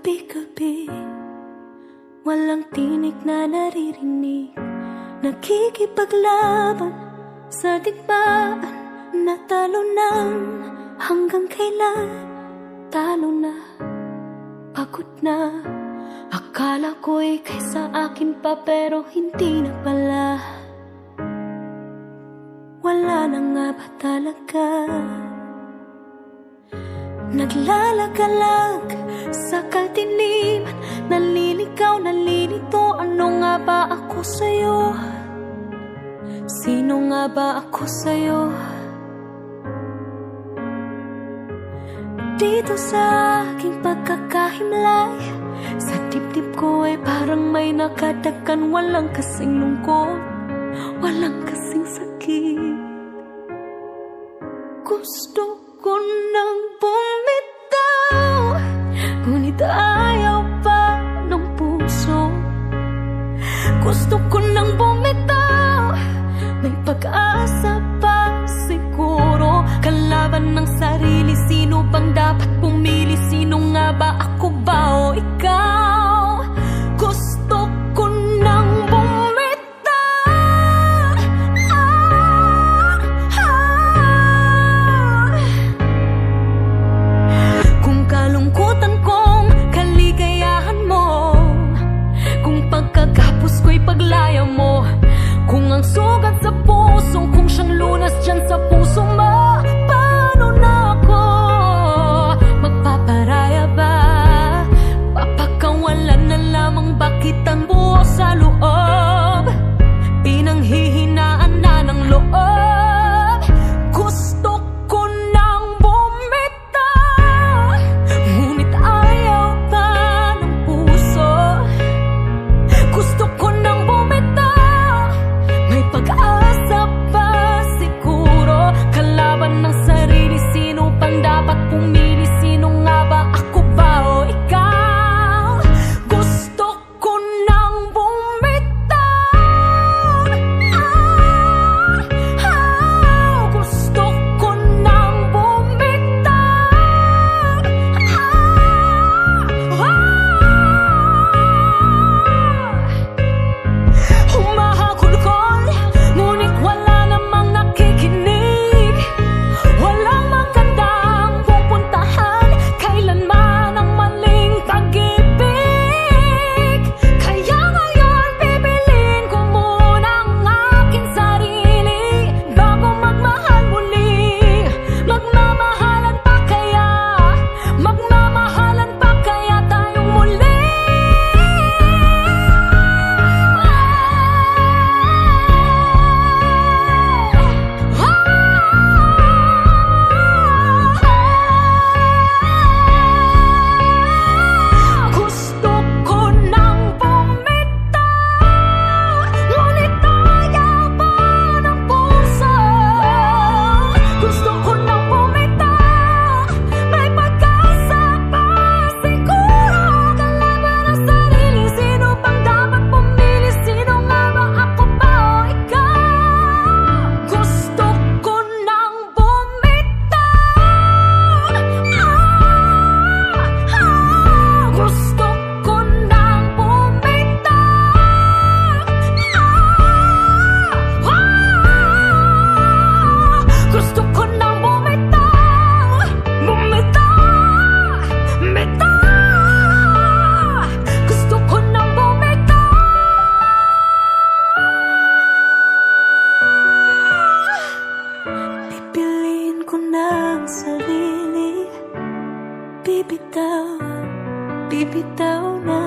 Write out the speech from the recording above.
Gabi-gabi, walang tinig na naririnig, nakikipaglaban sa digmaan. Natalo na, hanggang kailan? Talo na, pagod na. Akala ko'y kaysa akin pa, pero hindi na pala. Wala na nga ba talaga? Naglalagalag sa kadiliman, naliligaw, nalilito. Ano nga ba ako sa'yo? Sino nga ba ako sa'yo? Dito sa aking pagkakahimlay, sa dibdib ko ay parang may nakadagan. Walang kasing lungkot, walang kasing sakit. Gusto ko nang bumitaw, ngunit ayaw pa ng puso. Gusto ko nang bumitaw, may pag-asa pa siguro. Kalaban ng sarili, sino bang dapat pumili? Sino nga ba, ako ba o ikaw? Gusto ko nang bumitaw. Kung kalungkutan kong kaligayahan mo, kung pagkagapos ko'y paglaya mo, kung ang sugat sa puso, kung siyang lunas dyan sa puso mo, paano na ako magpaparaya ba? Papakawalan na lamang ba kitang buo sa loob? Pinanghihinaan na ng loob. Gusto ko nang bumitaw, ngunit ayaw pa ng puso. Gusto ko nang bumitaw, may pag-asa pa siguro. Kalaban ng sarili, sino pang dapat pumili? Sino nga ba, ako ba o ikaw? Gusto ko nang bumitaw. Gusto ko nang bumitaw. Humahagulgol, ngunit wala namang nakikinig. Walang magandang pupuntahan, kailanman ang maling pag-ibig. Kaya ngayon bibilin ko muna ang aking sarili bago magmahal muli. Magmamahalan pa kaya? Magmamahalan pa kaya tayong muli? Gusto ko nang bumitaw, ngunit ayaw pa ng puso. Gusto ko nang bumitaw, may pag-asa pa siguro. Kalaban ng sarili, sino bang dapat pumili? Sino nga ba, ako ba o ikaw? Gusto ko nang bumitaw. Gusto ko nang bumitaw. Gusto ko nang bumitaw. Bumitaw, bitaw. Gusto ko nang bumitaw. Pipiliin ko ng sarili, bibitaw, bibitaw na.